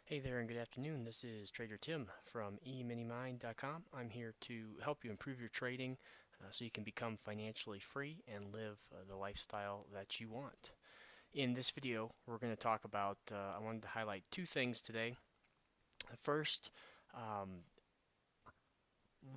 Hey there and good afternoon. This is Trader Tim from eminimind.com. I'm here to help you improve your trading so you can become financially free and live the lifestyle that you want. In this video, we're going to talk about, I wanted to highlight two things today. First, um,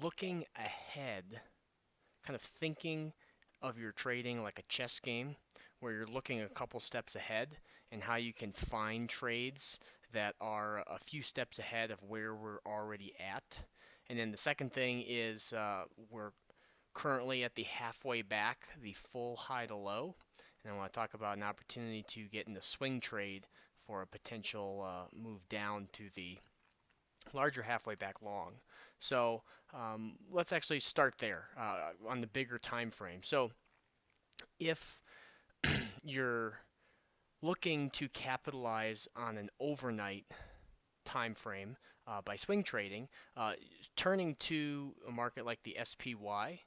looking ahead, kind of thinking of your trading like a chess game where you're looking a couple steps ahead and how you can find trades that are a few steps ahead of where we're already at. And then the second thing is we're currently at the halfway back, the full high to low. And I want to talk about an opportunity to get in the swing trade for a potential move down to the larger halfway back long. So let's actually start there on the bigger time frame. So if you're looking to capitalize on an overnight time frame by swing trading, turning to a market like the SPY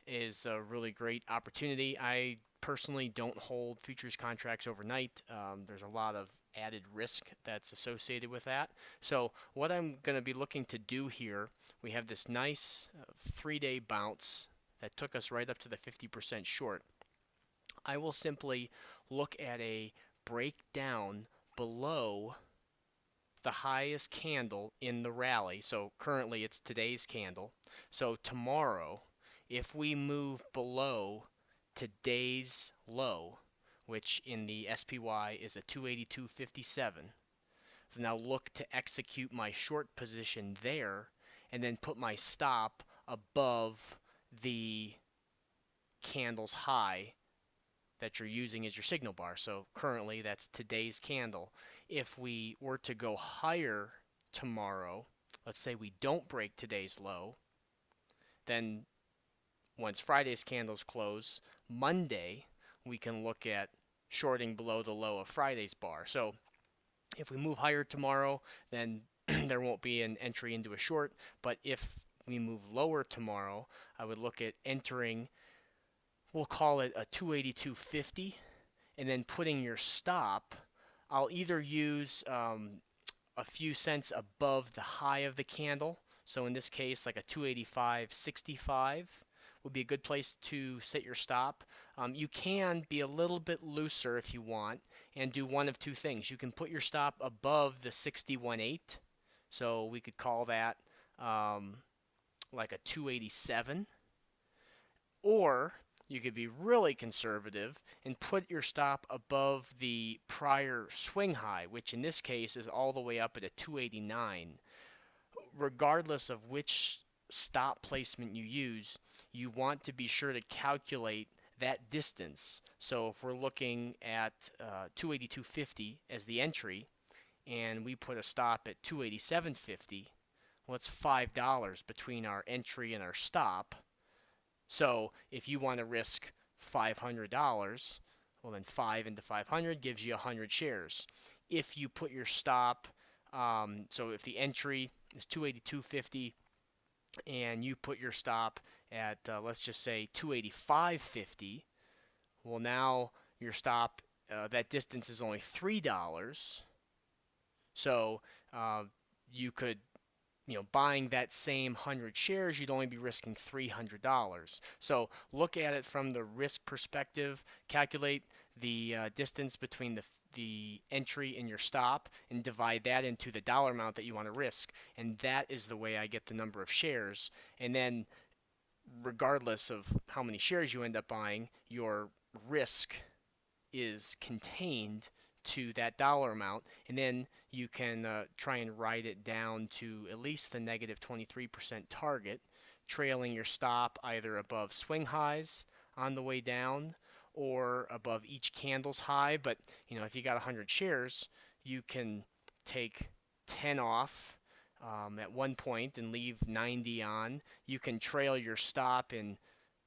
is a really great opportunity. I personally don't hold futures contracts overnight. There's a lot of added risk that's associated with that. So what I'm going to be looking to do here, we have this nice 3-day bounce that took us right up to the 50% short. I will simply look at a breakdown below the highest candle in the rally. So currently it's today's candle. So tomorrow, if we move below today's low, which in the SPY is a 282.57, then I'll look to execute my short position there and then put my stop above the candle's high that you're using as your signal bar. So currently that's today's candle. If we were to go higher tomorrow, let's say we don't break today's low, then once Friday's candles close, Monday we can look at shorting below the low of Friday's bar. So if we move higher tomorrow, then there won't be an entry into a short. But if we move lower tomorrow, I would look at entering, we'll call it a 282.50, and then putting your stop. I'll either use a few cents above the high of the candle. So in this case, like a 285.65 would be a good place to set your stop. You can be a little bit looser if you want and do one of two things. You can put your stop above the 61.8. So we could call that like a 287. Or you could be really conservative and put your stop above the prior swing high, which in this case is all the way up at a 289. Regardless of which stop placement you use, you want to be sure to calculate that distance. So if we're looking at 282.50 as the entry and we put a stop at 287.50, well, it's $5 between our entry and our stop. So if you want to risk $500, well then 5 into 500 gives you 100 shares. If you put your stop, so if the entry is 282.50 and you put your stop at let's just say 285.50, well now your stop, that distance is only $3. So you could, buying that same 100 shares, you'd only be risking $300. So look at it from the risk perspective, calculate the distance between the entry and your stop, and divide that into the dollar amount that you want to risk. And that is the way I get the number of shares. And then regardless of how many shares you end up buying, your risk is contained to that dollar amount, and then you can try and write it down to at least the negative 23% target, trailing your stop either above swing highs on the way down or above each candle's high. But if you got 100 shares, you can take 10 off at one point and leave 90 on. You can trail your stop in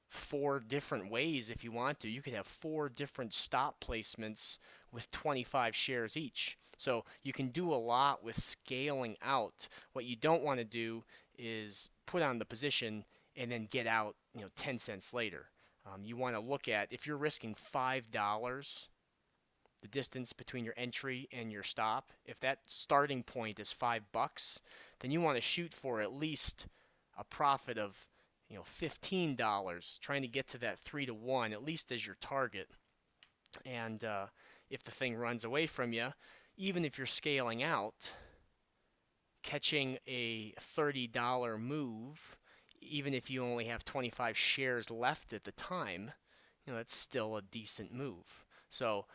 4 different ways if you want to. You could have 4 different stop placements with 25 shares each. So you can do a lot with scaling out. What you don't want to do is put on the position and then get out, 10 cents later. You want to look at, if you're risking $5 the distance between your entry and your stop, if that starting point is $5, then you want to shoot for at least a profit of $15, trying to get to that 3 to 1 at least as your target. And if the thing runs away from you, even if you're scaling out, catching a $30 move, even if you only have 25 shares left at the time, that's still a decent move. So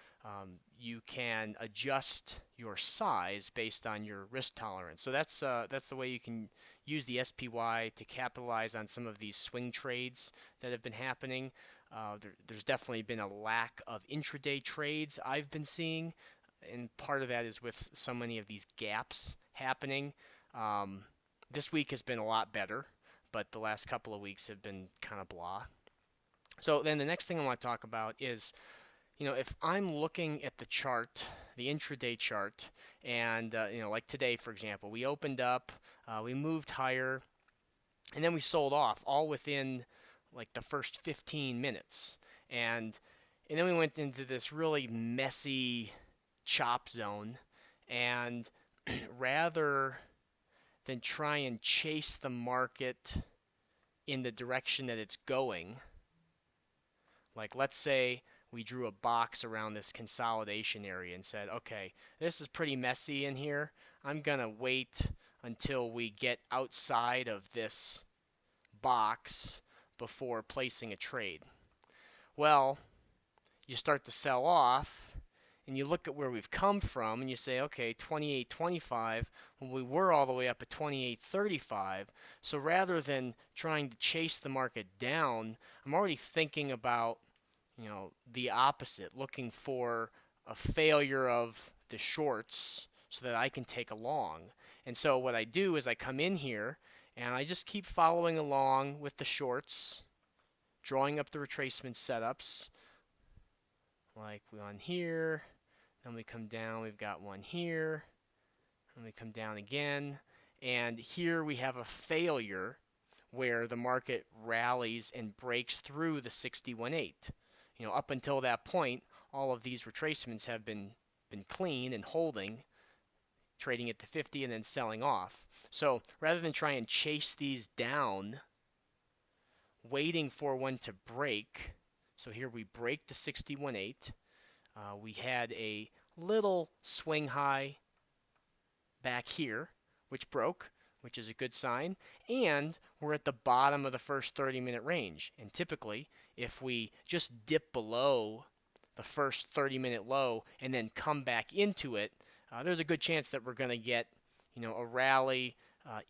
you can adjust your size based on your risk tolerance. So that's the way you can use the SPY to capitalize on some of these swing trades that have been happening. There's definitely been a lack of intraday trades I've been seeing, and part of that is with so many of these gaps happening. This week has been a lot better, but the last couple of weeks have been kind of blah. So then the next thing I want to talk about is, if I'm looking at the chart, the intraday chart, and like today, for example, we opened up, we moved higher, and then we sold off all within like the first 15 minutes. And then we went into this really messy chop zone, and rather than try and chase the market in the direction that it's going, like let's say we drew a box around this consolidation area and said, okay, this is pretty messy in here. I'm going to wait until we get outside of this box before placing a trade. Well, you start to sell off, and you look at where we've come from, and you say, okay, 28.25, well, we were all the way up at 28.35. So rather than trying to chase the market down, I'm already thinking about, the opposite, looking for a failure of the shorts so that I can take a long. And so what I do is I come in here and I just keep following along with the shorts, drawing up the retracement setups, like one here, then we come down, we've got one here, and we come down again, and here we have a failure where the market rallies and breaks through the 61.8. Up until that point, all of these retracements have been clean and holding, trading at the 50 and then selling off. So rather than try and chase these down, waiting for one to break, so here we break the 61.8. We had a little swing high back here, which broke, which is a good sign, and we're at the bottom of the first 30-minute range. And typically, if we just dip below the first 30-minute low and then come back into it, there's a good chance that we're going to get, a rally,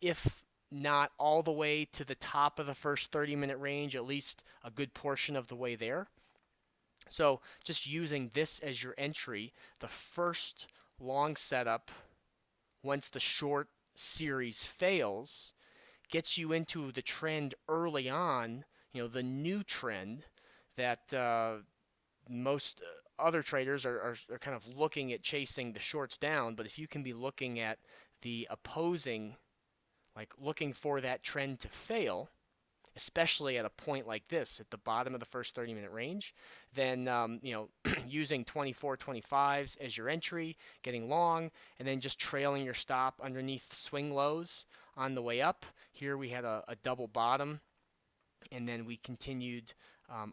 if not all the way to the top of the first 30-minute range, at least a good portion of the way there. So just using this as your entry, the first long setup, once the short series fails, gets you into the trend early on, the new trend that most other traders are kind of looking at chasing the shorts down. But if you can be looking at the opposing, like looking for that trend to fail, especially at a point like this at the bottom of the first 30-minute range, then using 24.25s as your entry, getting long, and then just trailing your stop underneath swing lows on the way up. Here we had a double bottom, and then we continued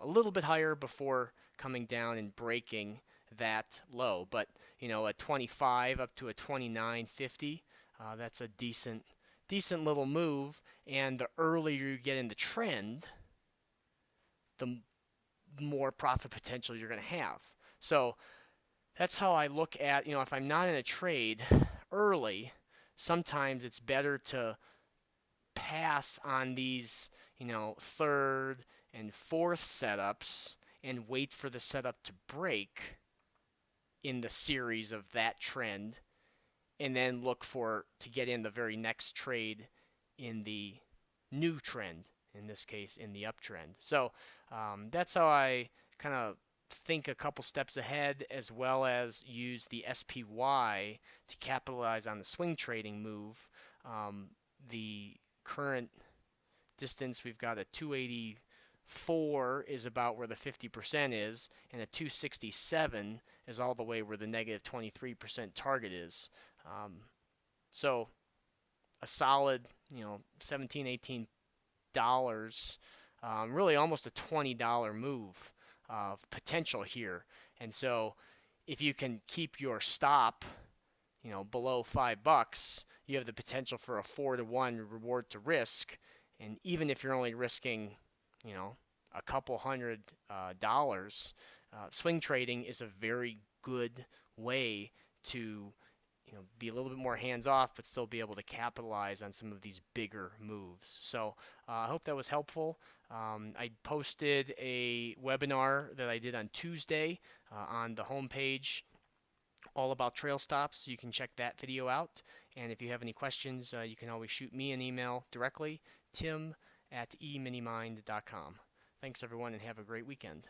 a little bit higher before coming down and breaking that low. But a 25 up to a 29.50, that's a decent little move, and the earlier you get in the trend, the more profit potential you're going to have. So that's how I look at, if I'm not in a trade early, sometimes it's better to pass on these, third and fourth setups and wait for the setup to break in the series of that trend, and then look to get in the very next trade in the new trend, in this case in the uptrend. So that's how I kind of think a couple steps ahead, as well as use the SPY to capitalize on the swing trading move. The current distance, we've got a 280 4 is about where the 50% is, and a 267 is all the way where the negative 23% target is. So a solid, 17, $18, really almost a $20 move of potential here. And so if you can keep your stop, below $5, you have the potential for a 4-to-1 reward to risk. And even if you're only risking, a couple $100, swing trading is a very good way to be a little bit more hands off, but still be able to capitalize on some of these bigger moves. So I hope that was helpful. I posted a webinar that I did on Tuesday on the homepage, all about trail stops. So you can check that video out. And if you have any questions, you can always shoot me an email directly, tim@eminimind.com. Thanks everyone, and have a great weekend.